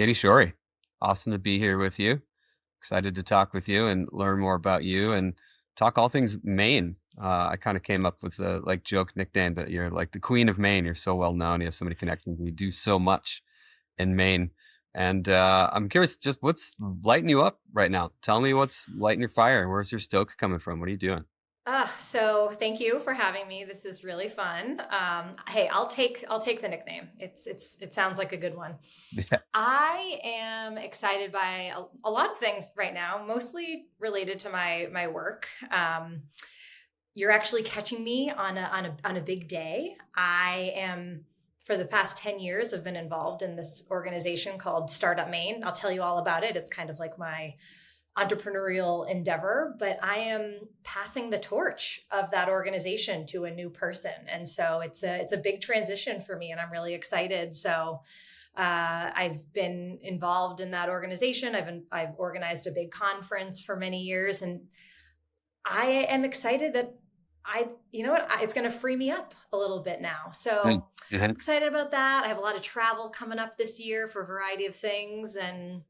Katie Shorey, awesome to be here with you. Excited to talk with you and learn more about you and talk all things Maine. I kind of came up with the joke nickname that you're like the Queen of Maine. You're so well known. You have so many connections. And you do so much in Maine. And I'm curious, just what's lighting you up right now? Tell me what's lighting your fire. Where's your stoke coming from? What are you doing? So thank you for having me. This is really fun. Hey, I'll take the nickname. It sounds like a good one. I am excited by a lot of things right now, mostly related to my work. You're actually catching me on a big day. I am for the past 10 years have been involved in this organization called Startup Maine. I'll tell you all about it. It's kind of like my entrepreneurial endeavor, but I am passing the torch of that organization to a new person. And so it's a big transition for me and I'm really excited. So I've been involved in that organization. I've organized a big conference for many years and I am excited that it's going to free me up a little bit now. So I'm Mhm. excited about that. I have a lot of travel coming up this year for a variety of things. And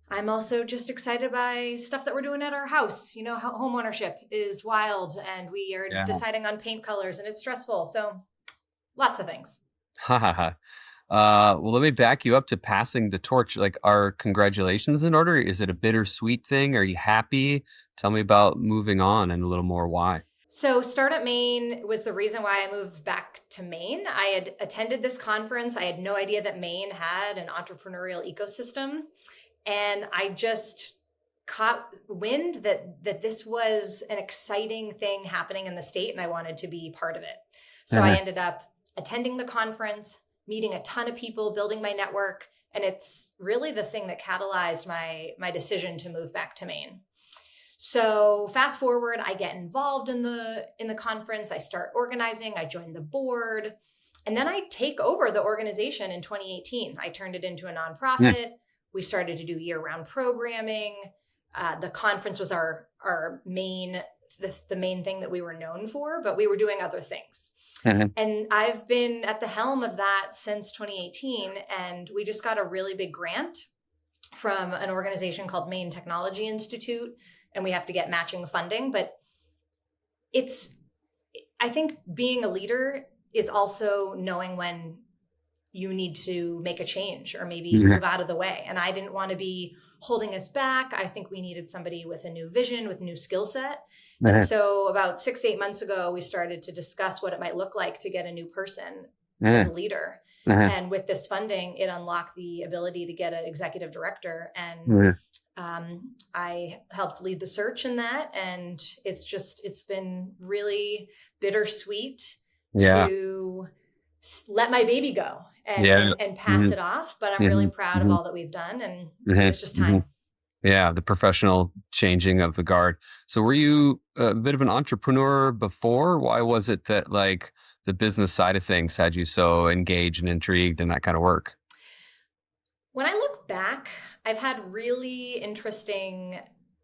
I'm also just excited by stuff that we're doing at our house. Home ownership is wild and we are Yeah. deciding on paint colors and it's stressful. So lots of things. Ha ha ha. Well, let me back you up to passing the torch. Like, are congratulations in order? Is it a bittersweet thing? Are you happy? Tell me about moving on and a little more why. So Startup Maine was the reason why I moved back to Maine. I had attended this conference. I had no idea that Maine had an entrepreneurial ecosystem. And I just caught wind that this was an exciting thing happening in the state and I wanted to be part of it. So I Uh-huh. ended up attending the conference, meeting a ton of people, building my network, and it's really the thing that catalyzed my decision to move back to Maine. So fast forward, I get involved in the conference, I start organizing, I join the board, and then I take over the organization in 2018. I turned it into a Yeah. nonprofit. We started to do year-round programming. The conference was our main the main thing that we were known for, but we were doing other things. Uh-huh. And I've been at the helm of that since 2018, and we just got a really big grant from an organization called Maine Technology Institute, and we have to get matching funding. But it's, I think being a leader is also knowing when you need to make a change or maybe Yeah. move out of the way. And I didn't want to be holding us back. I think we needed somebody with a new vision, with a new skill set. And Uh-huh. so about 6 to 8 months ago, we started to discuss what it might look like to get a new person as Uh-huh. a leader. Uh-huh. And with this funding, it unlocked the ability to get an executive director. And Uh-huh. I helped lead the search in that. And it's been really bittersweet Yeah. to let my baby go and, Yeah. and pass Mhm. it off. But I'm really Mhm. proud of Mhm. all that we've done. And it Mhm. was just Mhm. time. Yeah, the professional changing of the guard. So were you a bit of an entrepreneur before? Why was it that the business side of things had you so engaged and intrigued in that kind of work? When I look back, I've had really interesting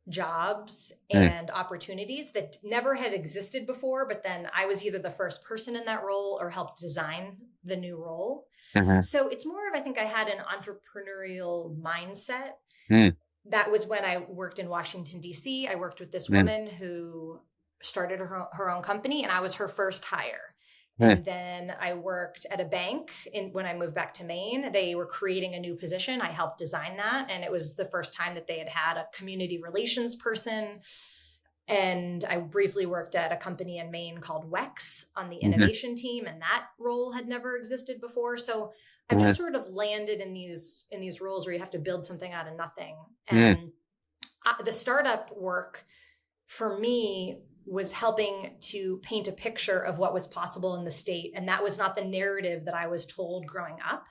jobs Mm. and opportunities that never had existed before, but then I was either the first person in that role or helped design the new role. Uh-huh. So it's more of, I think I had an entrepreneurial mindset. Mm. That was when I worked in Washington, D.C. I worked with this Mm. woman who started her own company and I was her first hire. Mm. And then I worked at a bank when I moved back to Maine. They were creating a new position. I helped design that. And it was the first time that they had a community relations person. And I briefly worked at a company in Maine called WEX on the Mhm. innovation team. And that role had never existed before. So I've Uh-huh. just sort of landed in these roles where you have to build something out of nothing. Mm. And the startup work for me was helping to paint a picture of what was possible in the state. And that was not the narrative that I was told growing up.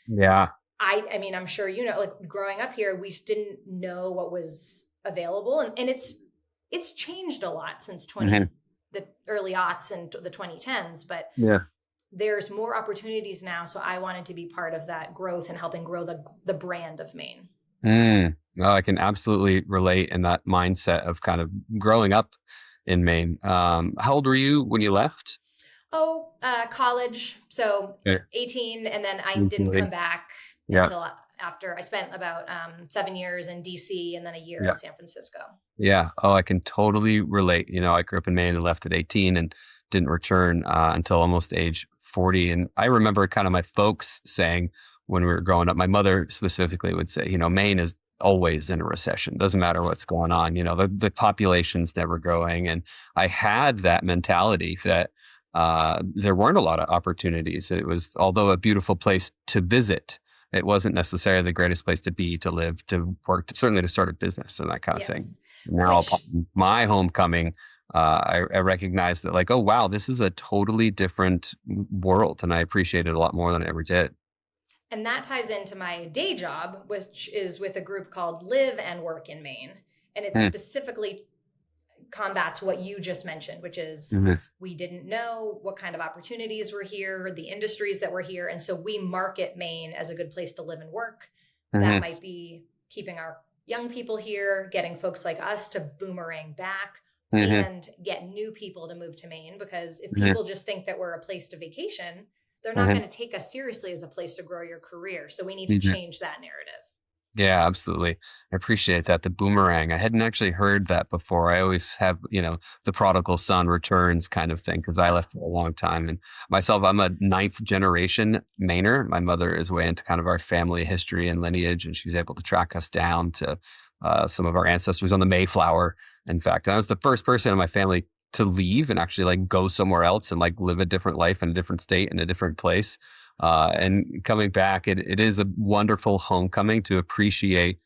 Yeah. I mean, I'm sure, like growing up here, we just didn't know what was available. And it's changed a lot since Mhm. the early aughts and the 2010s, but Yeah. there's more opportunities now. So I wanted to be part of that growth and helping grow the brand of Maine. Mm. No, I can absolutely relate in that mindset of kind of growing up in Maine. How old were you when you left? College. So Yeah. 18. And then I didn't Absolutely. come back Yeah. until after I spent about 7 years in DC and then a year Yeah. in San Francisco. Yeah. Oh, I can totally relate. I grew up in Maine and left at 18 and didn't return until almost age 40. And I remember kind of my folks saying when we were growing up, my mother specifically would say, Maine is always in a recession. Doesn't matter what's going on. The population's never growing. And I had that mentality that there weren't a lot of opportunities. It was, although a beautiful place to visit, it wasn't necessarily the greatest place to be, to live, to work, certainly to start a business and that kind of thing. Yes. Now, upon Which, my homecoming, I recognized that, like, oh, wow, this is a totally different world. And I appreciate it a lot more than I ever did. and that ties into my day job, which is with a group called Live and Work in Maine. And it Hmm. specifically combats what you just mentioned, which is Mhm. we didn't know what kind of opportunities were here, the industries that were here. And so we market Maine as a good place to live and work. That Mhm. might be keeping our young people here, getting folks like us to boomerang back, Mhm. and get new people to move to Maine. Because if Mhm. people just think that we're a place to vacation, they're not Mhm. going to take us seriously as a place to grow your career. So we need to Mhm. change that narrative. Yeah, absolutely. I appreciate that. The boomerang. I hadn't actually heard that before. I always have, the prodigal son returns kind of thing because I Yep. left for a long time. And myself, I'm a ninth generation Mainer. My mother is way into kind of our family history and lineage, and she's able to track us down to some of our ancestors on the Mayflower. In fact, I was the first person in my family to leave and actually like go somewhere else and like live a different life in a different state in a different place. And coming back, it is a wonderful homecoming to appreciate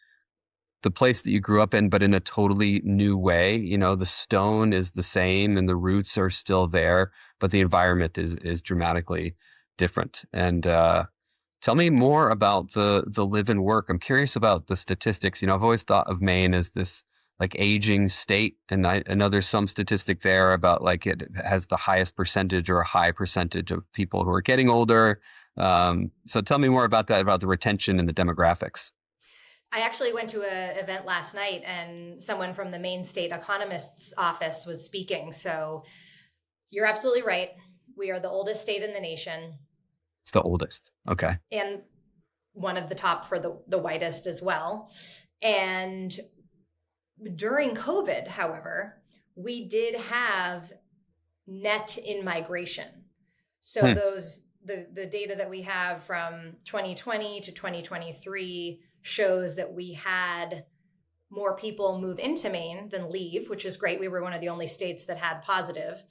the place that you grew up in, but in a totally new way. The stone is the same and the roots are still there, but the environment is dramatically different. And tell me more about the live and work. I'm curious about the statistics. I've always thought of Maine as this like aging state, and I know there's some statistic there about like it has the highest percentage or a high percentage of people who are getting older. So tell me more about that, about the retention and the demographics. I actually went to an event last night and someone from the Maine State Economist's office was speaking. So you're absolutely right. We are the oldest state in the nation It's the oldest. Okay. and one of the top for the whitest as well. And during COVID, however, we did have net in migration. So Hmm. the data that we have from 2020 to 2023 shows that we had more people move into Maine than leave, which is great. We were one of the only states that had positive.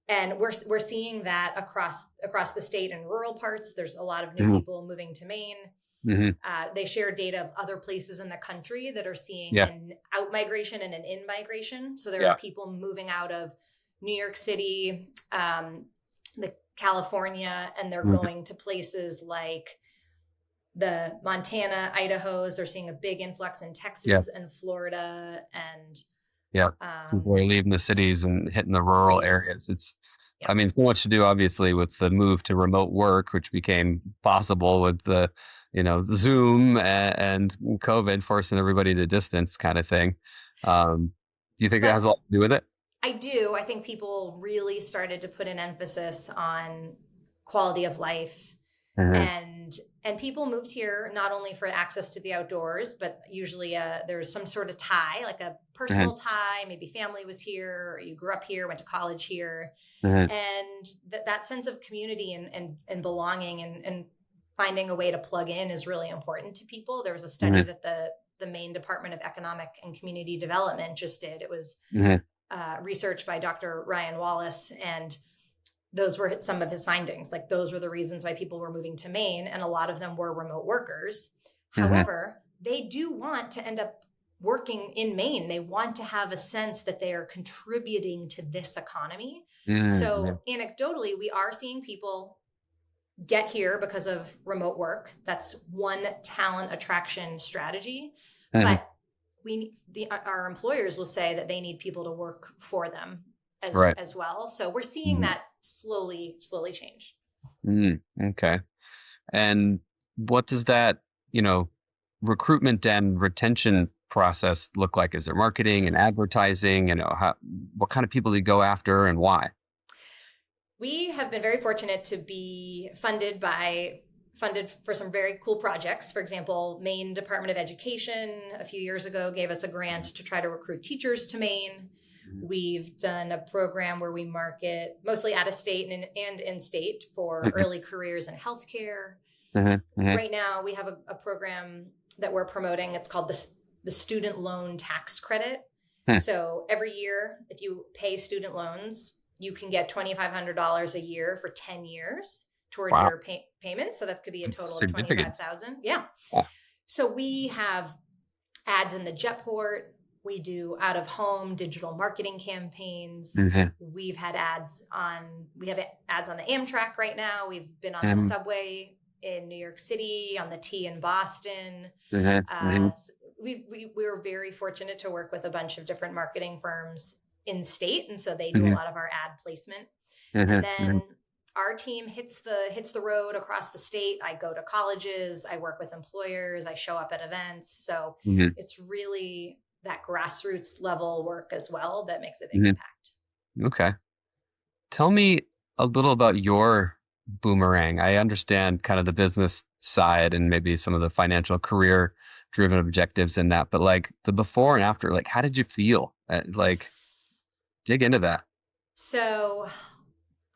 And we're seeing that across the state in rural parts. There's a lot of new Hmm. people moving to Maine. Hmm. They share data of other places in the country that are seeing Yeah. an out migration and an in migration. So there are Yeah. people moving out of New York City, the California, and they're Hmm. going to places like the Montana, Idaho's. They're seeing a big influx in Yeah. Texas and Florida and Yeah. People are um, leaving the cities and hitting the rural crazy. areas. I Yep. mean, so much to do, obviously, with the move to remote work, which became possible with the, Zoom and COVID forcing everybody to distance kind of thing. Do you think that But has a lot to do with it? I do. I think people really started to put an emphasis on quality of life, Hmm. and people moved here not only for access to the outdoors, but usually there's some sort of tie, like a Hmm. personal tie. Maybe family was here, or you grew up here, went to college here, Hmm. and that sense of community and belonging and finding a way to plug in is really important to people. There was a study Hmm. that the Maine Department of Economic and Community Development just did. It was Hmm. research by Dr. Ryan Wallace, and those were some of his findings. Like those were the reasons why people were moving to Maine, and a lot of them were remote workers. Hmm. However, they do want to end up working in Maine. They want to have a sense that they are contributing to this economy. Hmm. So anecdotally, we are seeing people get here because of remote work. That's one talent attraction strategy. Hmm. But our employers will say that they need people to work for them Right. as well. So we're seeing Hmm. that slowly change. Okay. And what does that, recruitment and retention process look like? Is there marketing and advertising? What kind of people do you go after and why? We have been very fortunate to be funded by funded for some very cool projects. For example, Maine Department of Education a few years ago gave us a grant to try to recruit teachers to Maine. We've done a program where we market mostly out of state and in state for early careers in healthcare. Right now, we have a program that we're promoting. It's called the Student Loan Tax Credit. So every year, if you pay student loans, you can get $2,500 a year for 10 years toward your payments. So that could be a total of $25,000. Yeah. So we have ads in the Jetport. We do out of home digital marketing campaigns. We have ads on the Amtrak right now. We've been on the subway in New York City, on the T in Boston. We were very fortunate to work with a bunch of different marketing firms in state. And so they do a lot of our ad placement. And then our team hits the road across the state. I go to colleges, I work with employers, I show up at events. So it's really that grassroots level work as well that makes a big impact. Okay. Tell me a little about your boomerang. I understand kind of the business side and maybe some of the financial career driven objectives in that, but like the before and after, like how did you feel? Like dig into that. So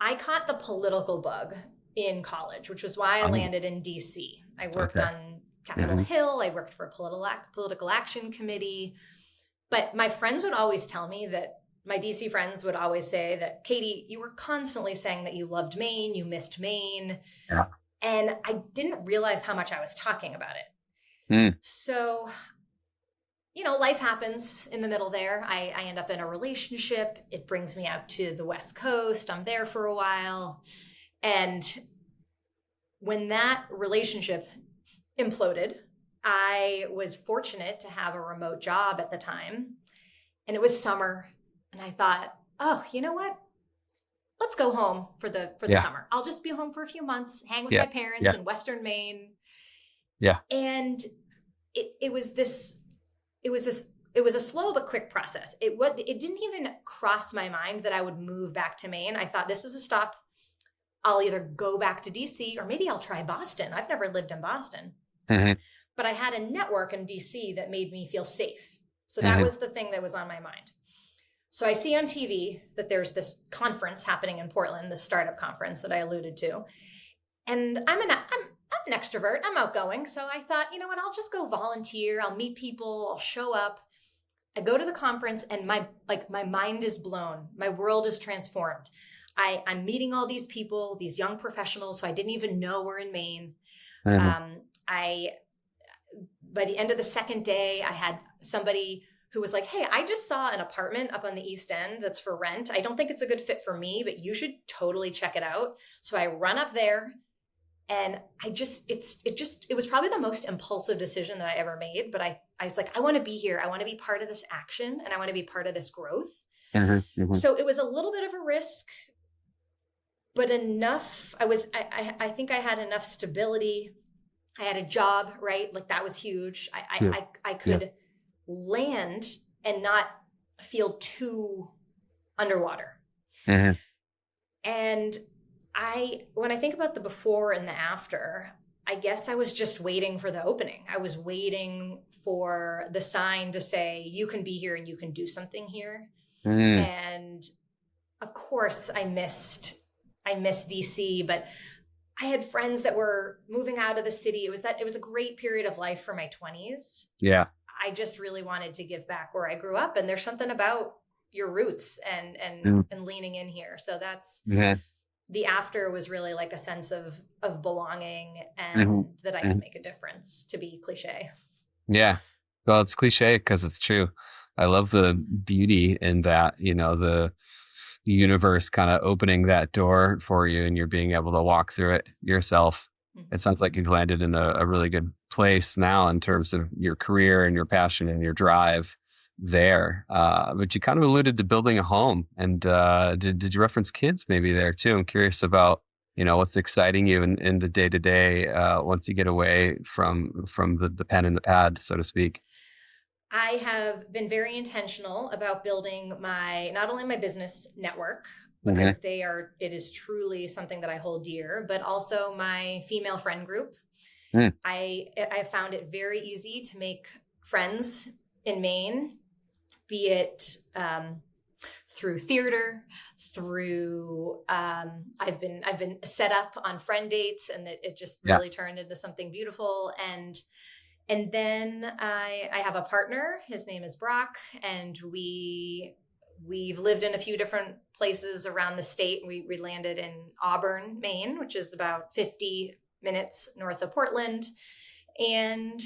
I caught the political bug in college, which was why I landed in DC. I worked on Capitol Hill. I worked for a political action committee. But my friends would always tell me that my DC friends would always say that, Katie, you were constantly saying that you loved Maine, you missed Maine. Yeah. And I didn't realize how much I was talking about it. So, life happens in the middle there. I end up in a relationship. It brings me out to the West Coast. I'm there for a while. And when that relationship imploded, I was fortunate to have a remote job at the time. And it was summer. And I thought, oh, you know what? Let's go home for the summer. I'll just be home for a few months, hang with my parents in Western Maine. Yeah. And it was a slow but quick process. It didn't even cross my mind that I would move back to Maine. I thought, this is a stop. I'll either go back to DC or maybe I'll try Boston. I've never lived in Boston. But I had a network in DC that made me feel safe. So that was the thing that was on my mind. So I see on TV that there's this conference happening in Portland, the startup conference that I alluded to. And I'm an extrovert. I'm outgoing. So I thought, you know what? I'll just go volunteer. I'll meet people. I'll show up. I go to the conference and my mind is blown. My world is transformed. I'm meeting all these people, these young professionals who I didn't even know were in Maine. By the end of the second day, I had somebody who was like, hey, I just saw an apartment up on the East End that's for rent. I don't think it's a good fit for me, but you should totally check it out. So I run up there and it was probably the most impulsive decision that I ever made. But I was like, I want to be here. I want to be part of this action and I want to be part of this growth. So it was a little bit of a risk, but enough. I think I had enough stability. I had a job, right? Like that was huge. I could land and not feel too underwater. And when I think about the before and the after, I guess I was just waiting for the opening. I was waiting for the sign to say, you can be here and you can do something here. And of course I missed DC, but I had friends that were moving out of the city. It was a great period of life for my 20s. Yeah. I just really wanted to give back where I grew up. And there's something about your roots and leaning in here. So that's the after was really like a sense of belonging and that I could make a difference, to be cliche. Yeah. Well, it's cliche because it's true. I love the beauty in that, the universe kind of opening that door for you and you're being able to walk through it yourself. It sounds like you've landed in a really good place now in terms of your career and your passion and your drive there. But you kind of alluded to building a home and did you reference kids maybe there too? I'm curious about, what's exciting you in the day to day once you get away from the pen and the pad, so to speak. I have been very intentional about building not only my business network, because it is truly something that I hold dear, but also my female friend group. Mm. I found it very easy to make friends in Maine, be it through theater, through I've been set up on friend dates, and it just really turned into something beautiful. And then I have a partner. His name is Brock, and we've lived in a few different places around the state. We landed in Auburn, Maine, which is about 50 minutes north of Portland. And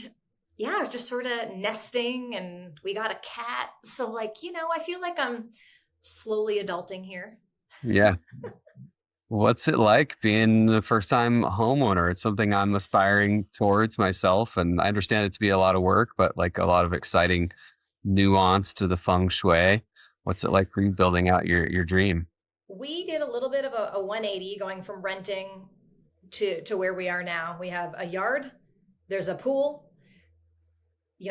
yeah, just sort of nesting, and we got a cat. So like, I feel like I'm slowly adulting here. Yeah. What's it like being the first time homeowner? It's something I'm aspiring towards myself. And I understand it to be a lot of work, but like a lot of exciting nuance to the feng shui. What's it like for you building out your dream? We did a little bit of a 180 going from renting to where we are now. We have a yard, there's a pool,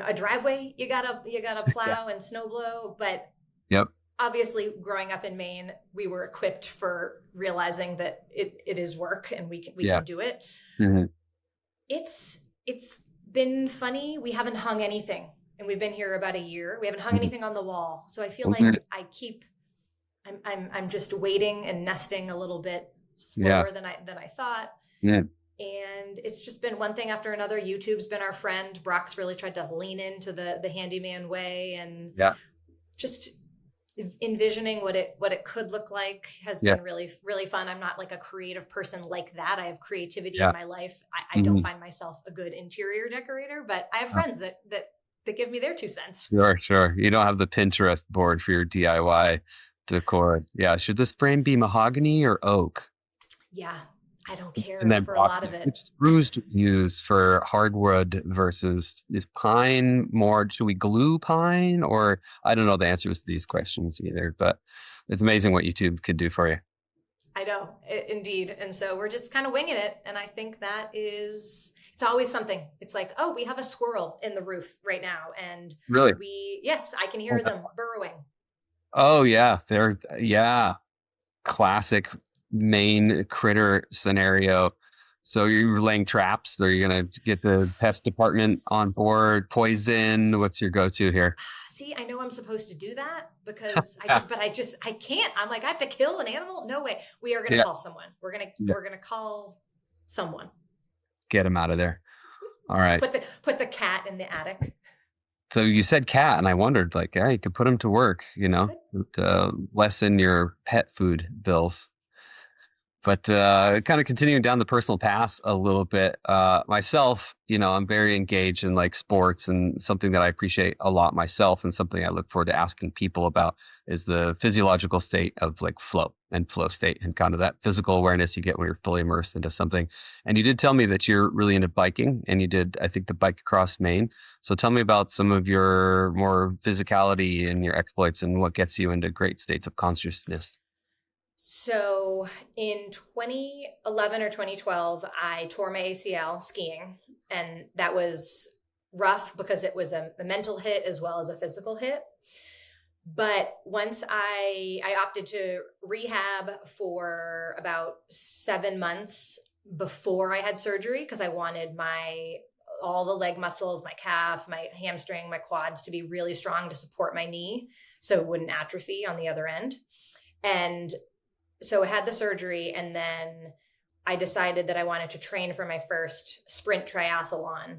a driveway you gotta plow and snow blow. But Yep. obviously, growing up in Maine, we were equipped for realizing that it is work and we can do it. Mm-hmm. It's been funny. We haven't hung anything, and we've been here about a year. We haven't hung anything on the wall, so I feel like I'm just waiting and nesting a little bit slower than I thought. Yeah. And it's just been one thing after another. YouTube's been our friend. Brock's really tried to lean into the handyman way, and just envisioning what it could look like has been really, really fun. I'm not like a creative person like that. I have creativity in my life. I don't find myself a good interior decorator, but I have friends that give me their 2 cents. Sure. You don't have the Pinterest board for your DIY decor. Yeah. Should this frame be mahogany or oak? Yeah. I don't care And then for a lot of it. Which screws to use for hardwood versus is pine more? Should we glue pine, or I don't know the answers to these questions either, but it's amazing what YouTube can do for you. I know, indeed. And so we're just kind of winging it. And I think it's always something. It's like, oh, we have a squirrel in the roof right now. And really, yes, I can hear them burrowing. Oh yeah. Classic Maine critter scenario. So you're laying traps, or you're going to get the pest department on board, poison. What's your go-to here? See, I know I'm supposed to do that because I can't. I'm like, I have to kill an animal? No way. We are going to call someone. We're going to call someone. Get him out of there. All right. Put the cat in the attic. So you said cat, and I wondered, like, you could put him to work, to lessen your pet food bills. But kind of continuing down the personal path a little bit, myself, I'm very engaged in like sports, and something that I appreciate a lot myself, and something I look forward to asking people about is the physiological state of like flow state, and kind of that physical awareness you get when you're fully immersed into something. And you did tell me that you're really into biking, and you did, I think, the bike across Maine. So tell me about some of your more physicality and your exploits, and what gets you into great states of consciousness. So in 2011 or 2012, I tore my ACL skiing, and that was rough because it was a mental hit as well as a physical hit. But once I opted to rehab for about 7 months before I had surgery, because I wanted all the leg muscles, my calf, my hamstring, my quads to be really strong to support my knee so it wouldn't atrophy on the other end. And so I had the surgery, and then I decided that I wanted to train for my first sprint triathlon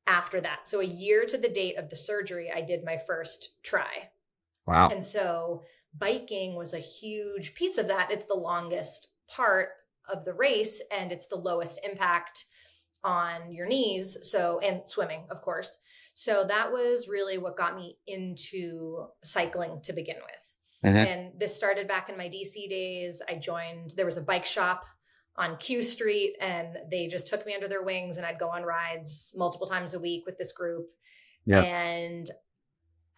after that. So a year to the date of the surgery, I did my first try. Wow. And so biking was a huge piece of that. It's the longest part of the race, and it's the lowest impact on your knees. And swimming, of course. So that was really what got me into cycling to begin with. Mm-hmm. And this started back in my DC days. There was a bike shop on Q Street, and they just took me under their wings, and I'd go on rides multiple times a week with this group. Yeah. And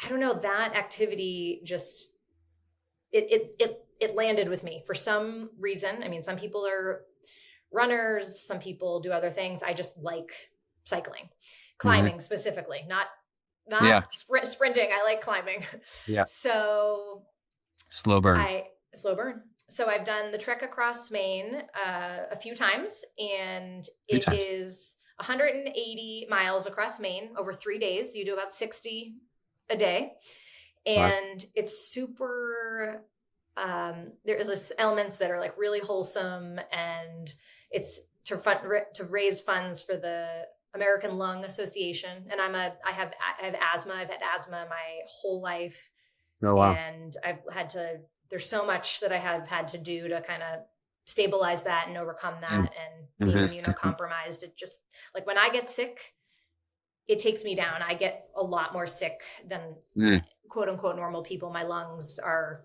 I don't know, that activity just, it landed with me for some reason. I mean, some people are runners, some people do other things. I just like cycling, climbing specifically, not sprinting. I like climbing. Yeah. So slow burn. Slow burn. So I've done the trek across Maine a few times, and Few it times. is 180 miles across Maine over 3 days. You do about 60 a day, Wow. and it's super. There is this elements that are like really wholesome, and it's to raise funds for the American Lung Association. And I have asthma. I've had asthma my whole life, Oh, wow. and I've had to. There's so much that I have had to do to kind of stabilize that and overcome Mm. that. And being Mhm. immunocompromised, it just like when I get sick, it takes me down. I get a lot more sick than Mm. quote unquote normal people. My lungs are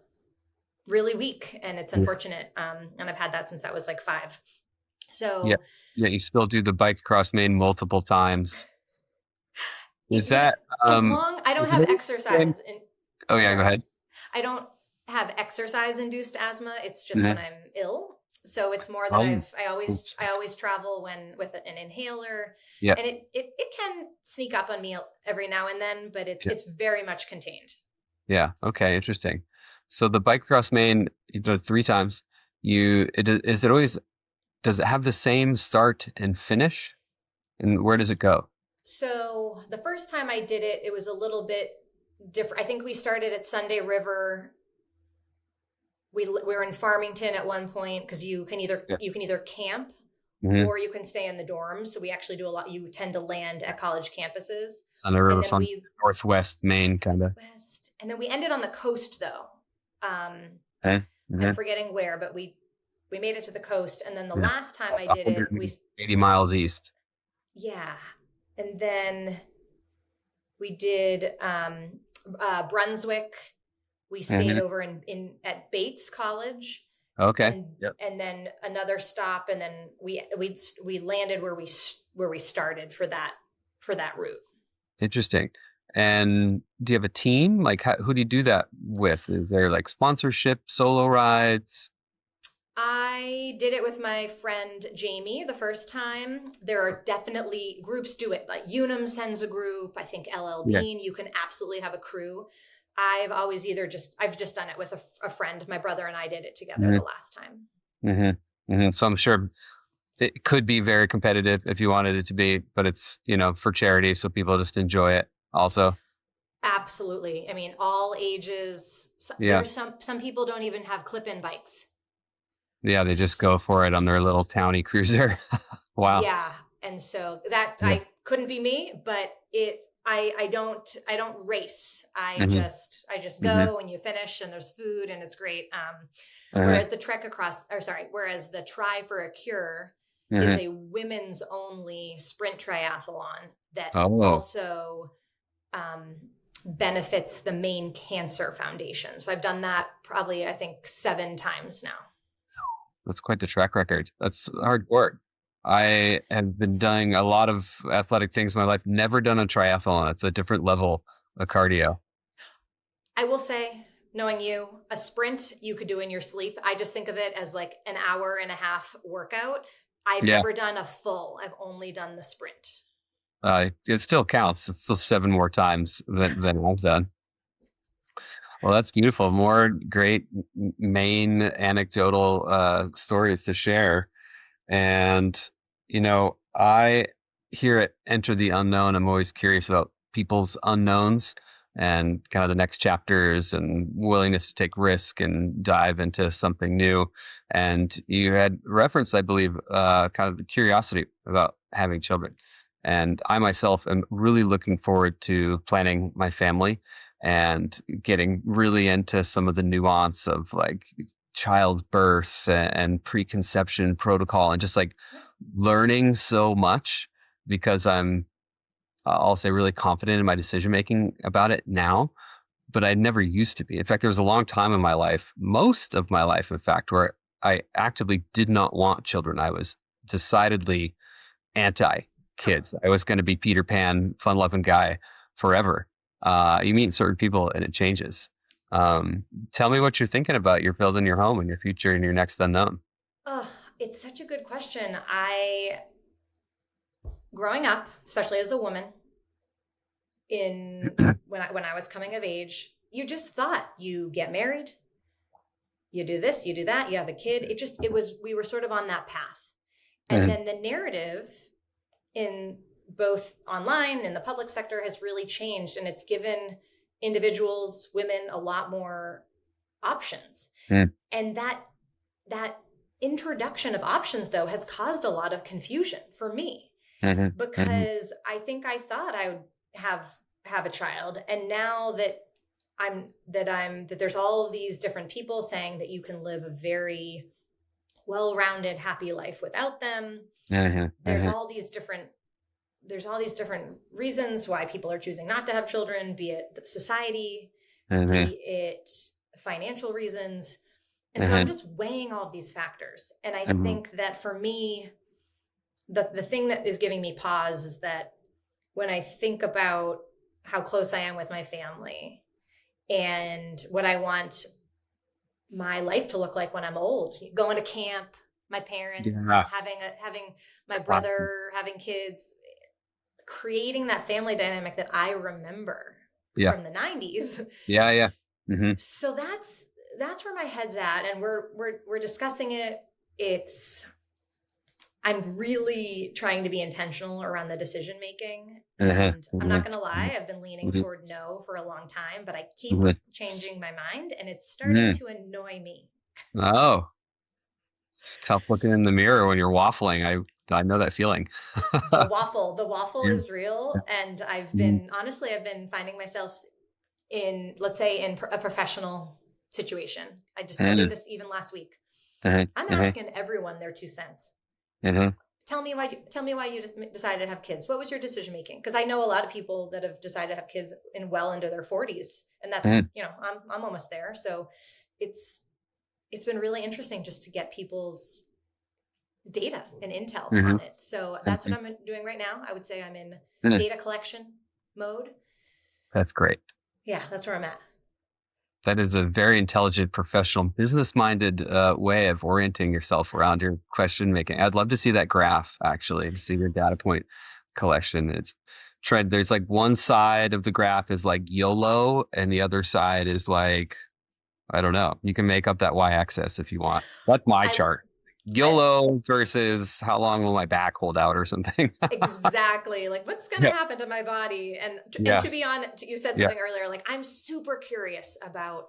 really weak, and it's Yeah. unfortunate. And I've had that since I was like 5. Yeah. So Yeah. You still do the bike across Maine multiple times. Is yeah, that, as long I don't is it have always the same? exercise, and Oh, I'm yeah, go sorry, ahead. I don't have exercise induced asthma. It's just when Mhm. I'm ill. So it's more that Oh, I always travel when with an inhaler, yeah. and it can sneak up on me every now and then, but Yeah. it's very much contained. Yeah. Okay. Interesting. So the bike across Maine, you did it 3 times. Is it always, does it have the same start and finish? And where does it go? So the first time I did it, it was a little bit different. I think we started at Sunday River. We were in Farmington at one point because Yeah. you can either camp Hmm. or you can stay in the dorms. So we actually do a lot. You tend to land at college campuses, On the and river, then on Northwest Maine, kind of. Northwest, and then we ended on the coast though. Okay. I'm Hmm. forgetting where, but we made it to the coast, and then the Yeah. last time About I did it, 180 miles east. yeah, and then we did Brunswick. We stayed Hmm. over in at Bates College, Okay. and Yep. then another stop, and then we landed where we started for that route. Interesting. And do you have a team? Like, who do you do that with? Is there like sponsorship, solo rides? I did it with my friend Jamie the first time. There are definitely groups do it. Like Unum sends a group. I think LL Yeah. Bean. You can absolutely have a crew. I've just done it with a friend. My brother and I did it together Hmm. the last time. Hmm. Hmm. So I'm sure it could be very competitive if you wanted it to be, but it's, for charity. So people just enjoy it also. Absolutely. I mean, all ages. Yeah. There's some people don't even have clip-in bikes. Yeah. They just go for it on their little towny cruiser. Wow. Yeah, and so that Yeah. I couldn't be me, but I don't race. Hmm. I just Hmm. go, and you finish, and there's food, and it's great. Uh, Whereas the Try for a Cure is hmm. a women's only sprint triathlon that Oh, also benefits the Maine Cancer Foundation. So I've done that probably I think 7 times now. that's quite the track record. That's hard work. I have been doing a lot of athletic things in my life, never done a triathlon. It's a different level of cardio. I will say, knowing you, a sprint you could do in your sleep. I just think of it as like an hour and a half workout. I've Yeah. never done a full, I've only done the sprint. It still counts. It's still 7 more times than I've done. Well, that's beautiful. More great Maine anecdotal stories to share. And, I here at Enter the Unknown, I'm always curious about people's unknowns and kind of the next chapters and willingness to take risk and dive into something new. And you had referenced, I believe, kind of the curiosity about having children. And I myself am really looking forward to planning my family and getting really into some of the nuance of like childbirth and preconception protocol and just like learning so much because I'll say really confident in my decision making about it now, but I never used to be. In fact, there was a long time in my life, most of my life, in fact, where I actively did not want children. I was decidedly anti kids. I was going to be Peter Pan, fun loving guy forever. You meet certain people and it changes. Tell me what you're thinking about. You're building your home and your future and your next unknown. Oh, it's such a good question. Growing up, especially as a woman, in when I was coming of age, you just thought you get married, you do this, you do that, you have a kid. We were sort of on that path. And Mm-hmm. then the narrative in both online and the public sector has really changed, and it's given individuals, women, a lot more options. Mm-hmm. And that introduction of options, though, has caused a lot of confusion for me, Mm-hmm. because I think I thought I would have a child, and now that there's all of these different people saying that you can live a very well-rounded, happy life without them. Mm-hmm. There's Mm-hmm. all these different reasons why people are choosing not to have children, be it society, Mm-hmm. be it financial reasons. And so I'm Mm-hmm. just weighing all of these factors. And I Mm-hmm. think that for me, the thing that is giving me pause is that when I think about how close I am with my family and what I want my life to look like when I'm old, going to camp, my parents, Yeah. having my Awesome. brother, having kids, creating that family dynamic that I remember Yeah. from the 90s. Yeah. Yeah. Mm-hmm. So that's where my head's at, and we're discussing it. I'm really trying to be intentional around the decision making, and Mm-hmm. I'm not going to Mm-hmm. lie, I've been leaning Mm-hmm. toward no for a long time, but I keep Mm-hmm. changing my mind, and it's starting Mm-hmm. to annoy me. Oh, it's tough looking in the mirror when you're waffling. I know that feeling. The waffle Yeah. is real, and Mm-hmm. I've been finding myself in, let's say, in a professional situation. I did Mm-hmm. this even last week. I'm Mm-hmm. asking everyone their 2 cents. Mm-hmm. Tell me why you just decided to have kids. What was your decision making? Because I know a lot of people that have decided to have kids well into their 40s, and that's, Mm-hmm. I'm almost there. So it's been really interesting just to get people's data and intel Mm-hmm. on it. So that's what I'm doing right now. I would say I'm in Mm-hmm. data collection mode. That's great. Yeah, that's where I'm at. That is a very intelligent, professional, business-minded way of orienting yourself around your question making. I'd love to see that graph, actually, to see your data point collection. It's trend. There's like one side of the graph is like YOLO, and the other side is like, I don't know. You can make up that y-axis if you want. That's my I chart. I YOLO versus how long will my back hold out or something. exactly, like, what's going to Yeah. happen to my body. And Yeah. to be honest, you said Yeah. something earlier, like, I'm super curious about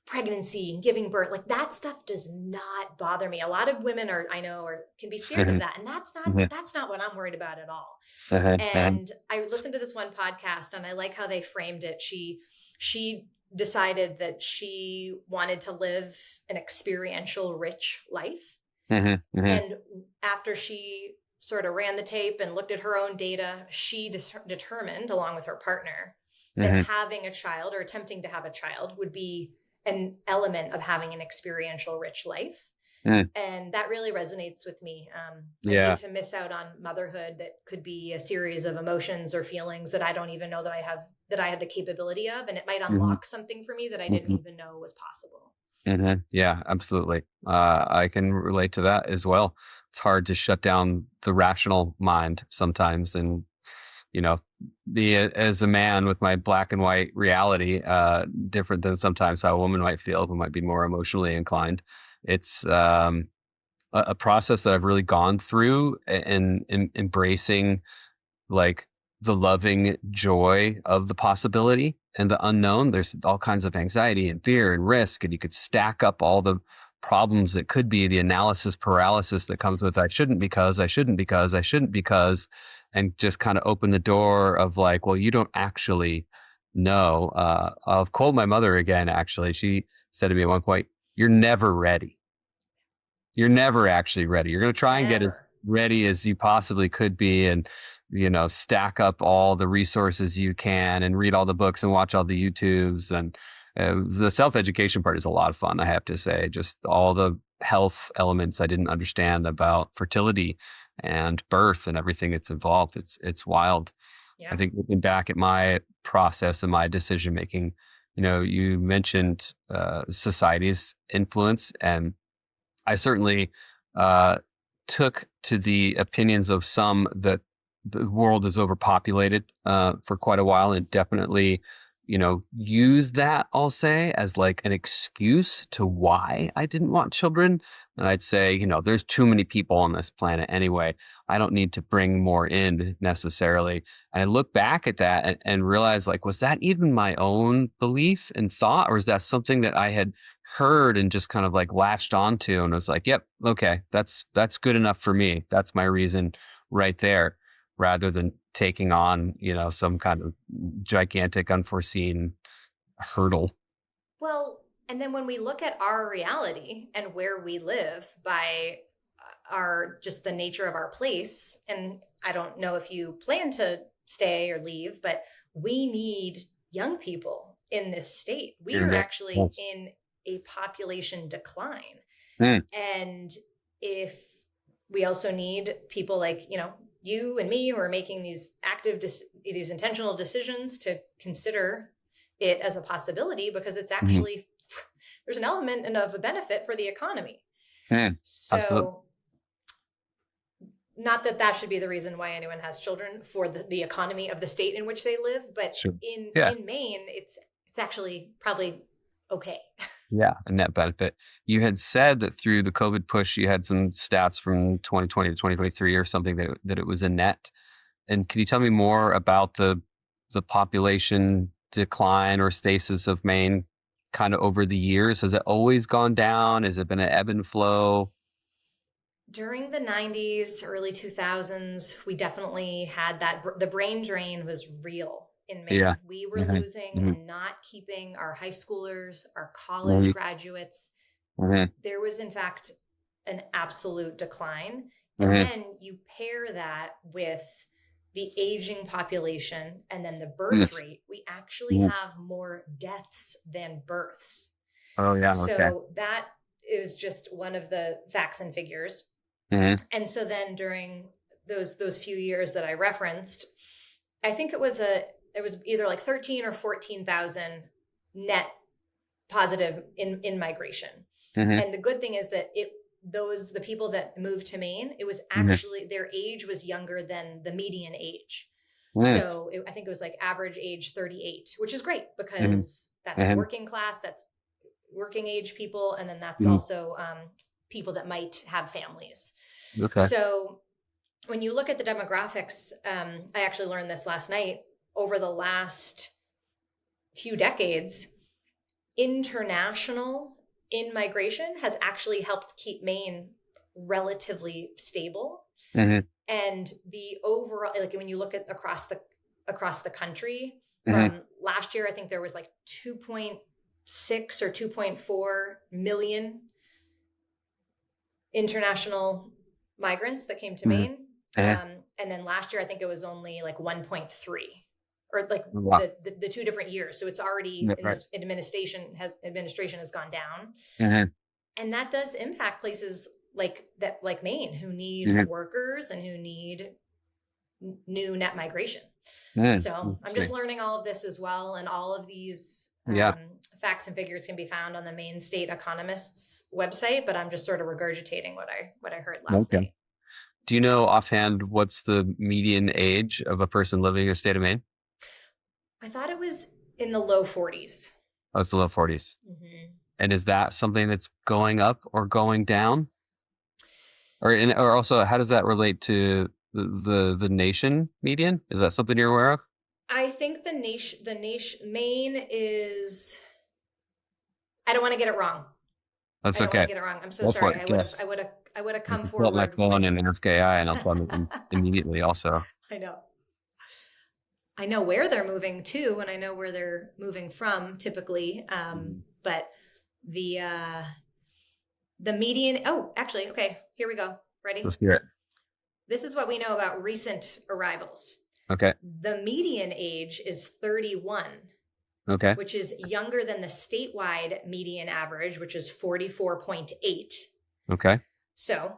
pregnancy and giving birth. Like, that stuff does not bother me. A lot of women can be scared of Mhm. that, and Mhm. that's not what I'm worried about at all. Mhm. Mhm. And I listened to this one podcast, and I like how they framed it. She decided that she wanted to live an experiential rich life, Mhm. Mhm. and after she sort of ran the tape and looked at her own data, she determined, along with her partner, that Mhm. having a child or attempting to have a child would be an element of having an experiential rich life. Mhm. And that really resonates with me. I'd hate Yeah. to miss out on motherhood that could be a series of emotions or feelings that I don't even know that I had the capability of. And it might Mhm. unlock something for me that I didn't Mhm. even know was possible. Mhm. Yeah, absolutely. I can relate to that as well. It's hard to shut down the rational mind sometimes, and you know, as a man with my black and white reality, different than sometimes how a woman might feel who might be more emotionally inclined. It's a process that I've really gone through in embracing like the loving joy of the possibility and the unknown. There's all kinds of anxiety and fear and risk, and you could stack up all the problems that could be the analysis paralysis that comes with I shouldn't because, I shouldn't because, I shouldn't because, and just kind of open the door of like, well, you don't actually know. I'll quote my mother again, actually. She said to me at one point, "You're never ready. You're never actually ready. You're going to try and get as Never. ready as you possibly could be, and stack up all the resources you can and read all the books and watch all the YouTubes, and the self-education part is a lot of fun, I have to say. Just all the health elements I didn't understand about fertility and birth and everything that's involved. It's wild. I Yeah. think looking back at my process and my decision making, you mentioned society's influence, and I certainly uh, took to the opinions of some that the world is overpopulated for quite a while, and definitely use that, I'll say, as like an excuse to why I didn't want children. And I'd say, there's too many people on this planet anyway. I don't need to bring more in necessarily. And I look back at that and realize, like, was that even my own belief and thought, or is that something that I had heard and just kind of like latched onto and was like, yep, okay, that's good enough for me. That's my reason right there, rather than taking on, some kind of gigantic unforeseen hurdle. Well, and then when we look at our reality and where we live by our just the nature of our place, and I don't know if you plan to stay or leave, but we need young people in this state. We are actually Yes. in a population decline. Mm, And if we also need people like, you and me who are making these these intentional decisions to consider it as a possibility, because it's mhm, actually, there's an element and of a benefit for the economy. absolutely. So not that that should be the reason why anyone has children, for the economy of the state in which they live, but Sure. in Yeah. in Maine, it's actually probably okay. Yeah. A net benefit. You had said that through the COVID push, you had some stats from 2020 to 2023 or something that it was a net. And can you tell me more about the population decline or stasis of Maine kind of over the years? Has it always gone down? Has it been an ebb and flow? During the 90s, early 2000s, we definitely had that. The brain drain was real in Yeah. Maine. We were Hmm. losing Hmm. and not keeping our high schoolers, our college Hmm. graduates. Hmm. There was, in fact, an absolute decline. And Hmm. then you pair that with the aging population and then the birth rate, we actually Hmm. have more deaths than births. Oh yeah. Okay. So that is just one of the facts and figures. Hmm. And so then during those few years that I referenced, I think it was either like 13 or 14,000 net positive in migration. Hmm. And the good thing is that the people that moved to Maine, it was Hmm. actually, their age was younger than the median age. Hmm. So I think it was like average age 38, which is great Hmm. because that's Hmm. working class, that's working age people, and then that's Hmm. also people that might have families. Okay. So when you look at the demographics, I actually learned this last night. Over the last few decades, international in-migration has actually helped keep Maine relatively stable. Hmm. And the overall, like when you look at across the country, Hmm. from last year, I think there was like 2.6 or 2.4 million international migrants that came to Hmm. Maine. Hmm. And then last year, I think it was only like 1.3, or like Wow. the 2 different years. So it's already Yeah, in right. this administration has gone down. Hmm. And that does impact places like Maine, who need Hmm. workers and who need new net migration. Hmm. So I'm just Interesting. learning all of this as well. And all of these Yeah. facts and figures can be found on the Maine State Economist's website, but I'm just sort of regurgitating what I heard last Okay. night. Do you know offhand what's the median age of a person living in the state of Maine? I thought it was in the low 40s. Oh, it's the low 40s. Mm-hmm. And is that something that's going up or going down? Or also, how does that relate to the nation median? Is that something you're aware of? I think the nation, Maine is. I don't want to get it wrong. That's I don't want okay. to get it wrong. I'm so Go for sorry. it. Guess. I would have I come can pull up my forward phone with. and ask AI, and I'll tell them immediately. Also. I know. I know where they're moving to, and I know where they're moving from typically. Mhm. But the median. Oh, actually, okay. Here we go. Ready? Let's hear it. This is what we know about recent arrivals. Okay. The median age is 31, Okay. which is younger than the statewide median average, which is 44.8. Okay. So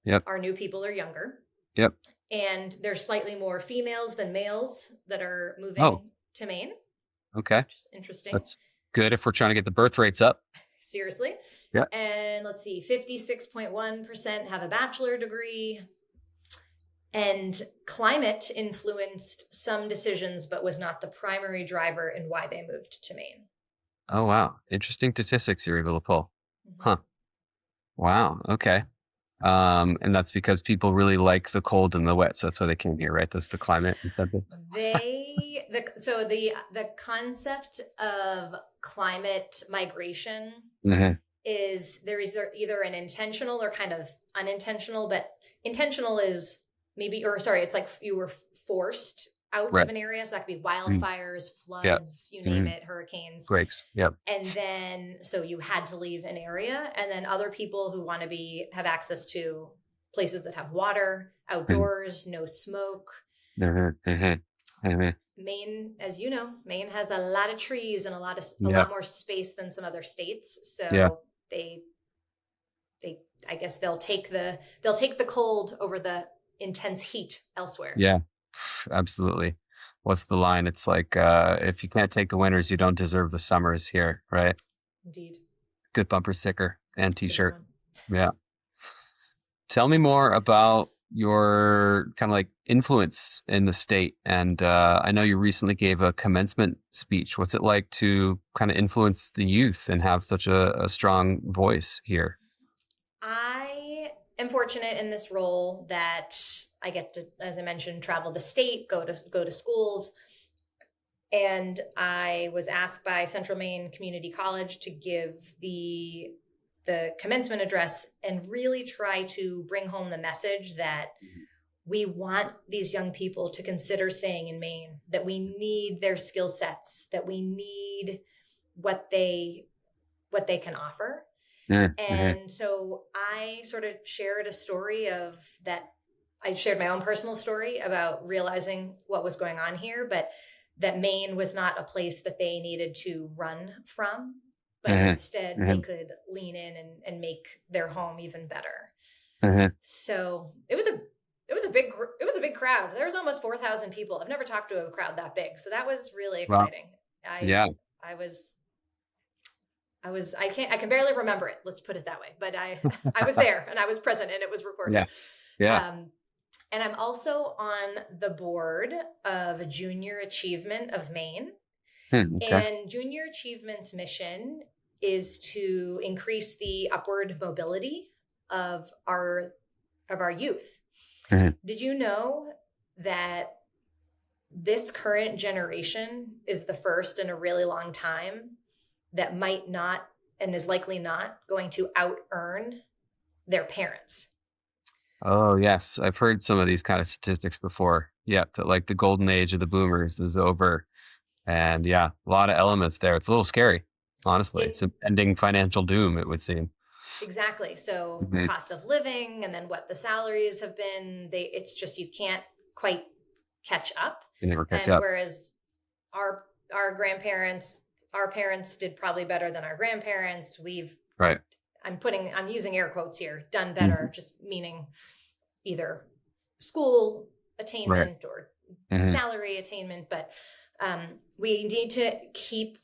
Yep. our new people are younger. Yep. And there's slightly more females than males that are Oh. moving to Maine, Okay. which is interesting. That's good if we're trying to get the birth rates up. Seriously. Yeah. And let's see, 56.1% have a bachelor degree. And climate influenced some decisions, but was not the primary driver in why they moved to Maine. Oh, wow. Interesting statistics you're able to pull. Mm-hmm. Huh. Wow. Okay. And that's because people really like the cold and the wet. So that's why they came here, right? That's the climate incentive. The concept of climate migration Mm-hmm. is there is either an intentional or kind of unintentional, but intentional is maybe, or sorry, it's like you were forced out Right. of an area. So that could be Mm. wildfires, Yeah. floods, you name Mm-hmm. it, hurricanes. Grapes. Yep. And then, so you had to leave an area. And then other people who want to have access to places that have water, outdoors, no smoke. Mm-hmm. Mm-hmm. Mm-hmm. Maine, as you know, Maine has a lot of trees and a Yeah. lot more space than some other states. Yeah. So they I guess they'll take the cold over the intense heat elsewhere. Yeah. Absolutely. What's the line? It's like, if you can't take the winters, you don't deserve the summers here, right? Indeed. Good bumper sticker and It's a good t-shirt. one. Yeah. Tell me more about your kind of like influence in the state. And I know you recently gave a commencement speech. What's it like to kind of influence the youth and have such a strong voice here? I am fortunate in this role that I get to, as I mentioned, travel the state, go to schools. And I was asked by Central Maine Community College to give the commencement address and really try to bring home the message that we want these young people to consider staying in Maine, that we need their skill sets, that we need what they can offer. Mm-hmm. And so I sort of shared a story of that. I shared my own personal story about realizing what was going on here, but that Maine was not a place that they needed to run from, but instead they could lean in and make their home even better. So it was a big crowd. There was almost 4,000 people. I've never talked to a crowd that big. So that was really exciting. Wow. Yeah. I can barely remember it. Let's put it that way. But I was there and I was present and it was recorded. Yeah. Yeah. And I'm also on the board of Junior Achievement of Maine. Okay. And Junior Achievement's mission is to increase the upward mobility of our youth. Did you know that this current generation is the first in a really long time that might not and is likely not going to out earn their parents? Oh, yes. I've heard some of these kind of statistics before. Yeah, that like the golden age of the boomers is over. And yeah, a lot of elements there. It's a little scary, honestly. It's impending financial doom, it would seem. Exactly. So the cost of living and then what the salaries have been, it's just you can't quite catch up. You never catch up. Whereas our grandparents, our parents did probably better than our grandparents. Right. I'm using air quotes here, done better, just meaning either school attainment or salary attainment. But we need to keep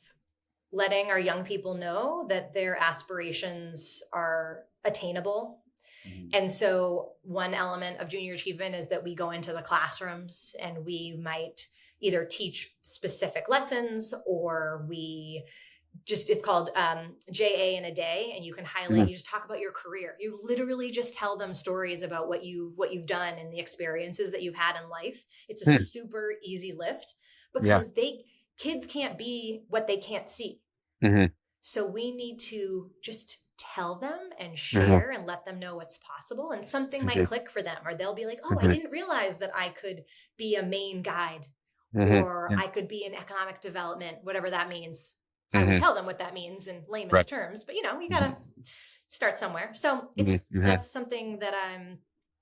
letting our young people know that their aspirations are attainable. And so one element of Junior Achievement is that we go into the classrooms and we might either teach specific lessons or it's called JA in a day, and you can highlight, you just talk about your career. You literally just tell them stories about what you've done and the experiences that you've had in life. It's a super easy lift because kids can't be what they can't see. So we need to just tell them and share and let them know what's possible, and something might click for them, or they'll be like, oh, I didn't realize that I could be a Maine guide or I could be in economic development, whatever that means. I would tell them what that means in layman's terms, but you gotta start somewhere. So that's something that I'm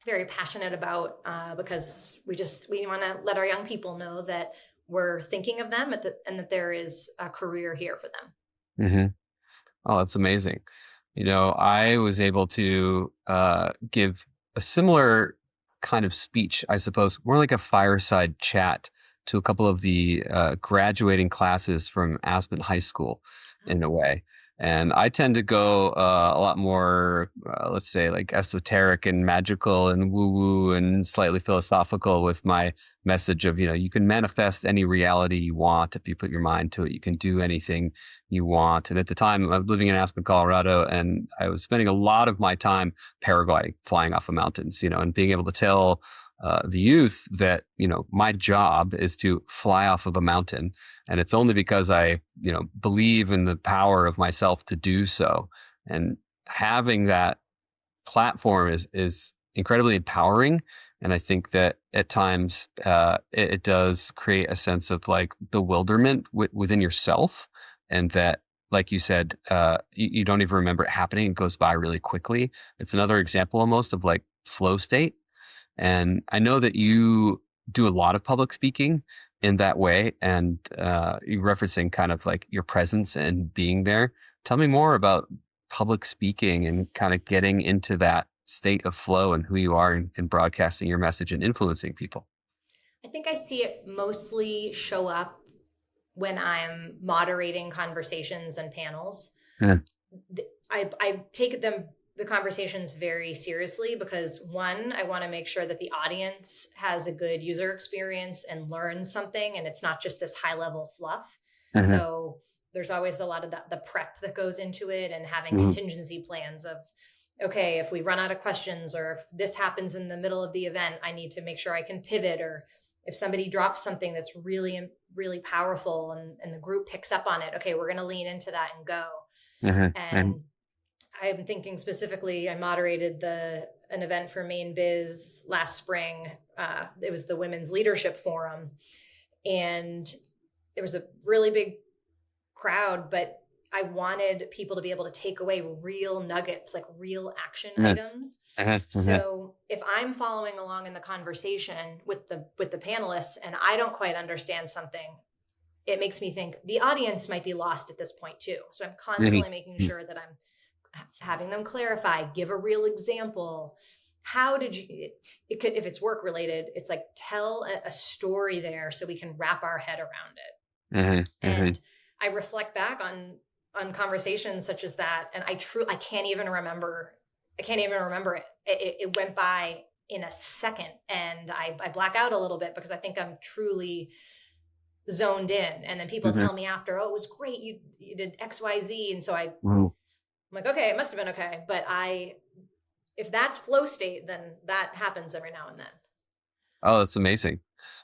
very passionate about because we want to let our young people know that we're thinking of them and that there is a career here for them. Oh, that's amazing. I was able to give a similar kind of speech, I suppose, more like a fireside chat to a couple of the graduating classes from Aspen High School in a way. And I tend to go a lot more, let's say, like esoteric and magical and woo-woo and slightly philosophical with my message of, you can manifest any reality you want if you put your mind to it. You can do anything you want. And at the time, I was living in Aspen, Colorado, and I was spending a lot of my time paragliding, flying off of mountains, and being able to tell the youth that, my job is to fly off of a mountain. And it's only because I, believe in the power of myself to do so. And having that platform is incredibly empowering. And I think that at times it does create a sense of like bewilderment within yourself. And that, like you said, you don't even remember it happening. It goes by really quickly. It's another example almost of like flow state. And I know that you do a lot of public speaking in that way. And you're referencing kind of like your presence and being there. Tell me more about public speaking and kind of getting into that state of flow and who you are in broadcasting your message and influencing people. I think I see it mostly show up when I'm moderating conversations and panels. Yeah. I take the conversations very seriously because one, I want to make sure that the audience has a good user experience and learns something, and it's not just this high level fluff. Mm-hmm. So there's always a lot of the prep that goes into it, and having contingency plans of, okay, if we run out of questions or if this happens in the middle of the event, I need to make sure I can pivot, or if somebody drops something that's really, really powerful and the group picks up on it, okay, we're going to lean into that and go. And I'm thinking specifically, I moderated an event for Maine Biz last spring. It was the Women's Leadership Forum, and there was a really big crowd, but I wanted people to be able to take away real nuggets, like real action items. So if I'm following along in the conversation with the panelists and I don't quite understand something, it makes me think the audience might be lost at this point too. So I'm constantly making sure that I'm having them clarify, give a real example. How did you, if it's work related, it's like tell a story there so we can wrap our head around it. And I reflect back on conversations such as that. And I can't even remember it. It went by in a second, and I black out a little bit because I think I'm truly zoned in. And then people tell me after, oh, it was great. You did X, Y, Z. And so I'm like, okay, it must've been okay. But if that's flow state, then that happens every now and then. Oh, that's amazing.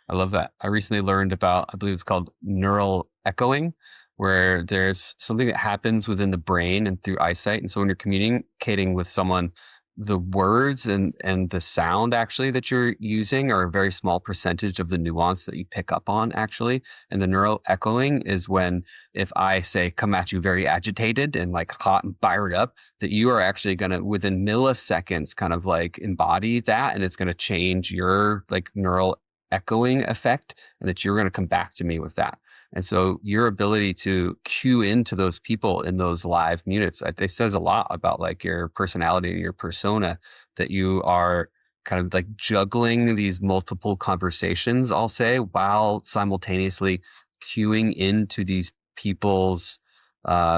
I love that. I recently learned about, I believe it's called neural echoing, where there's something that happens within the brain and through eyesight. And so when you're communicating with someone, the words and the sound actually that you're using are a very small percentage of the nuance that you pick up on actually. And the neural echoing is when, if I say come at you very agitated and like hot and fired up, that you are actually going to within milliseconds kind of like embody that, and it's going to change your like neural echoing effect, and that you're going to come back to me with that. And so your ability to cue into those people in those live minutes, it says a lot about like your personality and your persona, that you are kind of like juggling these multiple conversations, I'll say, while simultaneously cueing into these people's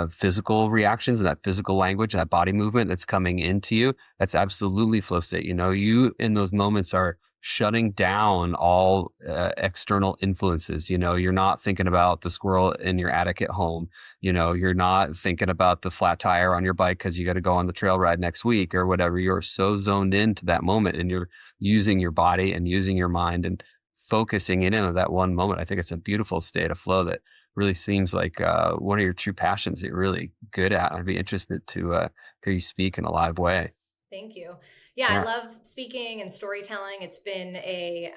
physical reactions and that physical language, that body movement that's coming into you. That's absolutely flow state. You in those moments are shutting down all external influences. You're not thinking about the squirrel in your attic at home. You're not thinking about the flat tire on your bike because you got to go on the trail ride next week or whatever. You're so zoned into that moment, and you're using your body and using your mind and focusing in on that one moment. I think it's a beautiful state of flow that really seems like one of your true passions that you're really good at. I'd be interested to hear you speak in a live way. Thank you. Yeah, I love speaking and storytelling. It's been a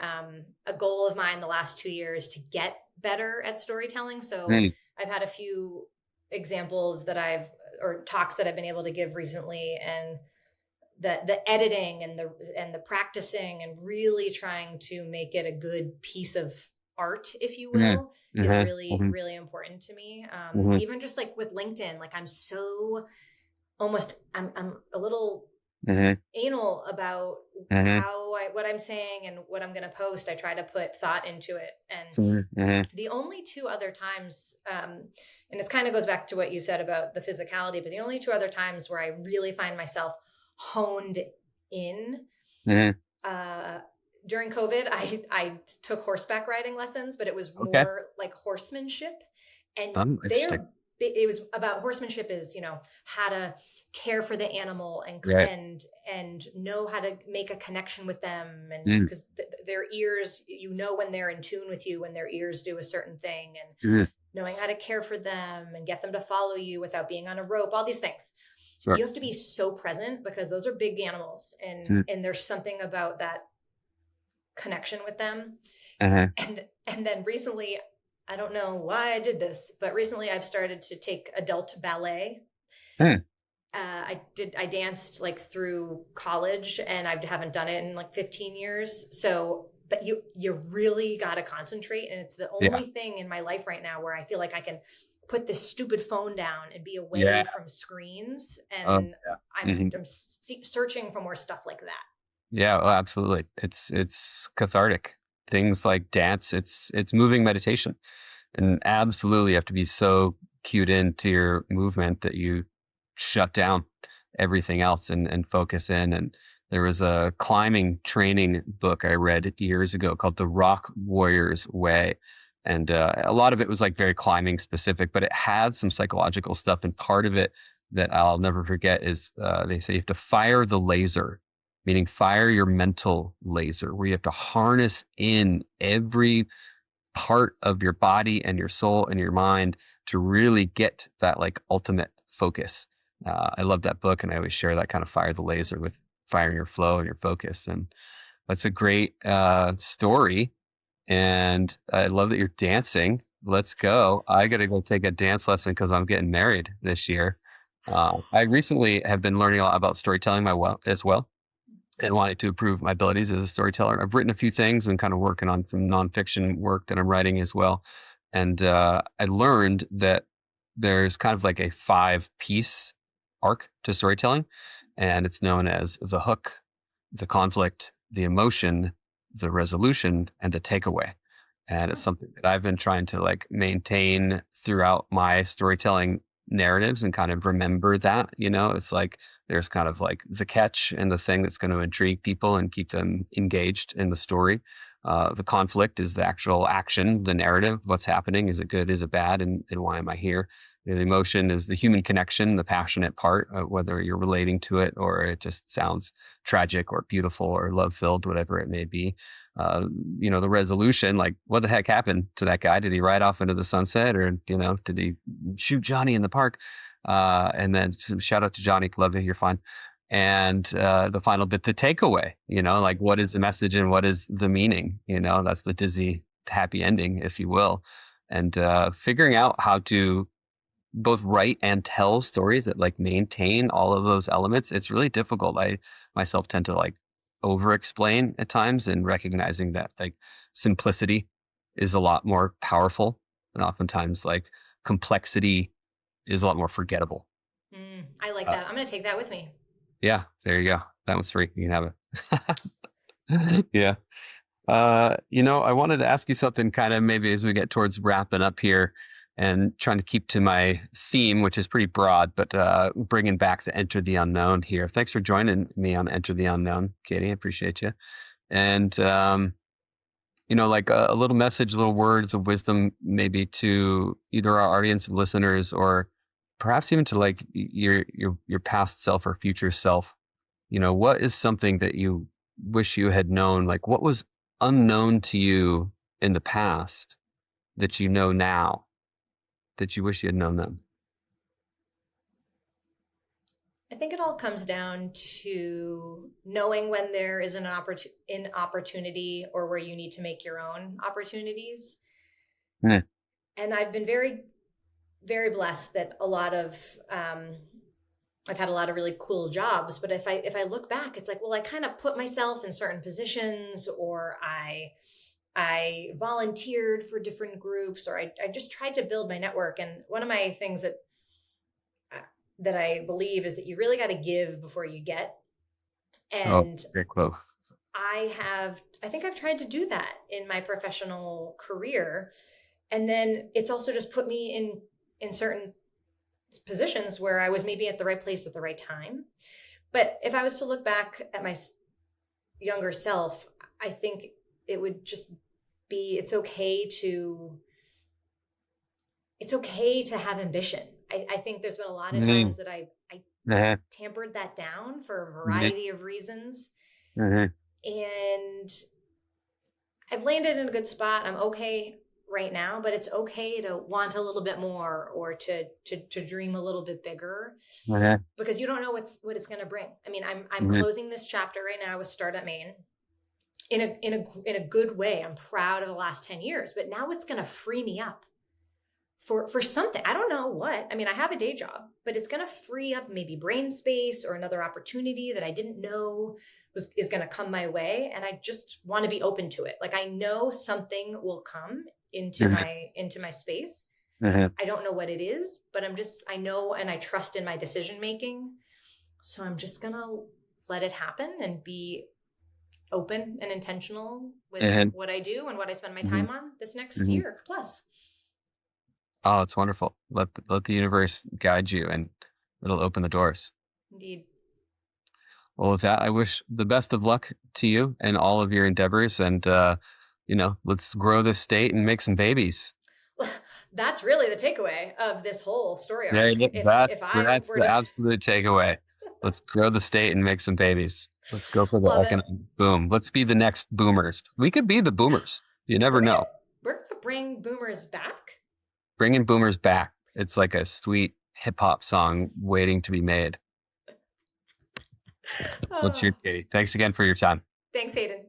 goal of mine the last 2 years to get better at storytelling. So I've had a few examples or talks that I've been able to give recently, and the editing and the practicing and really trying to make it a good pice of art, if you will, is really, really important to me. Even just like with LinkedIn, like I'm a little anal about how what I'm saying and what I'm going to post, I try to put thought into it. And Mm-hmm. the only two other times, and it kind of goes back to what you said about the physicality, but the only two other times where I really find myself honed in, Mm-hmm. uh, during COVID, I took horseback riding lessons, but it was Okay. more like horsemanship. And Interesting. it was about horsemanship is, how to care for the animal Right. and know how to make a connection with them. And Mm-hmm. because their ears, when they're in tune with you, when their ears do a certain thing, and Mm-hmm. knowing how to care for them and get them to follow you without being on a rope, all these things. Sure. You have to be so present because those are big animals, and Mm-hmm. there's something about that connection with them. Uh-huh. And then recently, I don't know why I did this, but recently I've started to take adult ballet. Mm. I danced like through college, and I haven't done it in like 15 years. So, but you really got to concentrate, and it's the Yeah. only thing in my life right now where I feel like I can put this stupid phone down and be Yeah. away from screens. Oh, And yeah. I'm Mm-hmm. searching for more stuff like that. Yeah, well, absolutely. It's cathartic. Things like dance, it's moving meditation. And absolutely you have to be so cued into your movement that you shut down everything else and focus in. And there was a climbing training book I read years ago called The Rock Warrior's Way. And a lot of it was like very climbing specific, but it had some psychological stuff. And part of it that I'll never forget is they say you have to fire the laser, meaning fire your mental laser, where you have to harness in every part of your body and your soul and your mind to really get that like ultimate focus. I love that book, and I always share that kind of fire the laser with firing your flow and your focus. And that's a great story. And I love that you're dancing. Let's go. I got to go take a dance lesson because I'm getting married this year. I recently have been learning a lot about storytelling as well, and wanted to improve my abilities as a storyteller. I've written a few things and kind of working on some nonfiction work that I'm writing as well. And I learned that there's kind of like a 5-piece arc to storytelling, and it's known as the hook, the conflict, the emotion, the resolution, and the takeaway. And it's something that I've been trying to like maintain throughout my storytelling narratives and kind of remember that, it's like there's kind of like the catch and the thing that's going to intrigue people and keep them engaged in the story. The conflict is the actual action, the narrative, what's happening. Is it good? Is it bad? And why am I here? The emotion is the human connection, the passionate part, whether you're relating to it or it just sounds tragic or beautiful or love filled, whatever it may be. Uh, the resolution, like what the heck happened to that guy? Did he ride off into the sunset, or, did he shoot Johnny in the park? And then shout out to Johnny. Love you. You're fine. And the final bit, the takeaway, like what is the message and what is the meaning? That's the Disney happy ending, if you will. And figuring out how to both write and tell stories that like maintain all of those elements, it's really difficult. I myself tend to like over explain at times, and recognizing that like simplicity is a lot more powerful, and oftentimes like complexity is a lot more forgettable. I like Uh, that. I'm going to take that with me. yeah, there you go. That one's free. You can have it. Yeah. I wanted to ask you something kind of maybe as we get towards wrapping up here and trying to keep to my theme, which is pretty broad, but bringing back the Enter the Unknown here. Thanks for joining me on Enter the Unknown, Katie. I appreciate you. And, like a little message, little words of wisdom, maybe to either our audience and listeners, or perhaps even to like your past self or future self. What is something that you wish you had known? Like what was unknown to you in the past that you know now that you wish you had known then? I think it all comes down to knowing when there is an opportunity, or where you need to make your own opportunities. Hmm. And I've been very, very blessed that I've had a lot of really cool jobs. But if I look back, it's like, well, I kind of put myself in certain positions, or I volunteered for different groups, or I just tried to build my network. And one of my things that I believe is that you really got to give before you get. Oh, And great quote. I think I've tried to do that in my professional career. And then it's also just put me in certain positions where I was maybe at the right place at the right time. But if I was to look back at my younger self, I think it would just be it's okay to have ambition. I think there's been a lot of Mm-hmm. times that I Uh-huh. tampered that down for a Mm-hmm. variety of reasons. Mm-hmm. And I've landed in a good spot. I'm okay right now, but it's okay to want a little bit more or to dream a little bit bigger Uh-huh. because you don't know what it's going to bring. I mean, I'm Mm-hmm. closing this chapter right now with Startup Maine in a good way. I'm proud of the last 10 years, but now it's going to free me up for something. I don't know what. I mean, I have a day job, but it's going to free up maybe brain space or another opportunity that I didn't know is going to come my way, and I just want to be open to it. Like I know something will come into my space. Mm-hmm. I don't know what it is, but I know and I trust in my decision making. So I'm just going to let it happen and be open and intentional with Mm-hmm. what I do and what I spend my Mm-hmm. time on this next Mm-hmm. year plus. Oh, it's wonderful. Let the universe guide you, and it'll open the doors. Indeed. Well, with that, I wish the best of luck to you and all of your endeavors, and let's grow this state and make some babies. That's really the takeaway of this whole story There arc. you go. That's If I that's were the to absolute takeaway. Let's grow the state and make some babies. Let's go for the love it, economic boom. Let's be the next boomers. We could be the boomers. You we're never gonna know. we're gonna bring boomers back. Bringing boomers back. It's like a sweet hip hop song waiting to be made. What's Oh, your Katie? Thanks again for your time. thanks, Hayden.